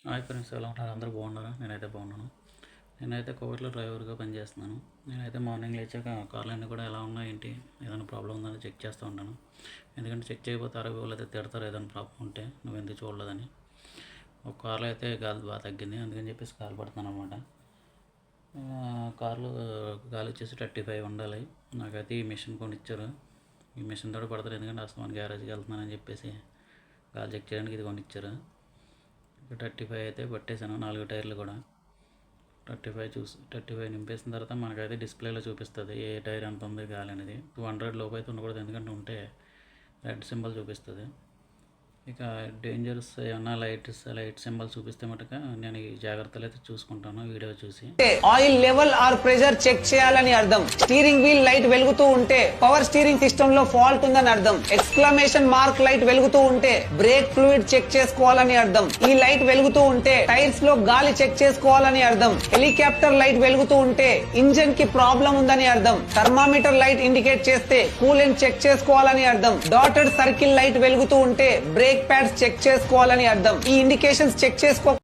Hi friends, ఎలా ఉన్నారు? అందరూ బాగున్నారా? నేనైతే బాగున్నాను. నేనైతే కోవిడ్లో డ్రైవర్గా పనిచేస్తున్నాను. నేనైతే మార్నింగ్ లేచాక కార్లన్నీ కూడా ఎలా ఉన్నాయి, ఏంటి, ఏదైనా ప్రాబ్లం ఉందని చెక్ చేస్తూ ఉంటాను. ఎందుకంటే చెక్ చేయకపోతారో వాళ్ళైతే తిడతారు ఏదైనా ప్రాబ్లం ఉంటే, నువ్వు ఎందుకు చూడలేదని. ఒక కార్లో అయితే గాలి బాగా తగ్గింది, అందుకని చెప్పేసి కాలు పడుతున్నాను అనమాట. కార్లో గాలి వచ్చేసి 35 ఉండాలి. నాకైతే ఈ మిషన్ కొనిచ్చారు. ఈ మిషన్ తోటి పడతారు, ఎందుకంటే అసలు గ్యారేజ్కి వెళ్తున్నానని చెప్పేసి గాలి చెక్ చేయడానికి ఇది కొనిచ్చారు. 35 అయితే పట్టేశాను, 4 టైర్లు కూడా. 35 నింపేసిన తర్వాత మనకైతే డిస్ప్లేలో చూపిస్తుంది ఏ టైర్ ఎంత ఉంది గాలి అనేది. 200 లోపు అయితే ఉండకూడదు, ఎందుకంటే ఉంటే రెడ్ సింబల్ చూపిస్తుంది. ఇక డేంజర్స్ ఏమన్నా లైట్ సింబల్ చూపిస్తే మటుక నేను ఈ జాగ్రత్తలు అయితే చూసుకుంటాను వీడియో చూసి. Oil level or pressure check చేయాలని అర్థం. స్టీరింగ్ వీల్ లైట్ వెలుగుతూ ఉంటే పవర్ స్టీరింగ్ సిస్టమ్ లో ఫాల్ట్ ఉందని అర్థం. ఎక్స్క్లమేషన్ మార్క్ లైట్ వెలుగుతూ ఉంటే బ్రేక్ ఫ్లూయిడ్ చెక్ చేసుకోవాలని అర్థం. ఈ లైట్ వెలుగుతూ ఉంటే టైర్స్ లో గాలి చెక్ చేసుకోవాలని అర్థం. హెలికాప్టర్ లైట్ వెలుగుతూ ఉంటే ఇంజన్ కి ప్రాబ్లం ఉందని అర్థం. థర్మామీటర్ లైట్ ఇండికేట్ చేస్తే కూలెంట్ చెక్ చేసుకోవాలని అర్థం. డాటెడ్ సర్కిల్ లైట్ వెలుగుతూ ఉంటే బ్రేక్ ప్యాడ్స్ చెక్ చేసుకోవాలని అర్థం. ఈ ఇండికేషన్స్ చెక్ చేసుకో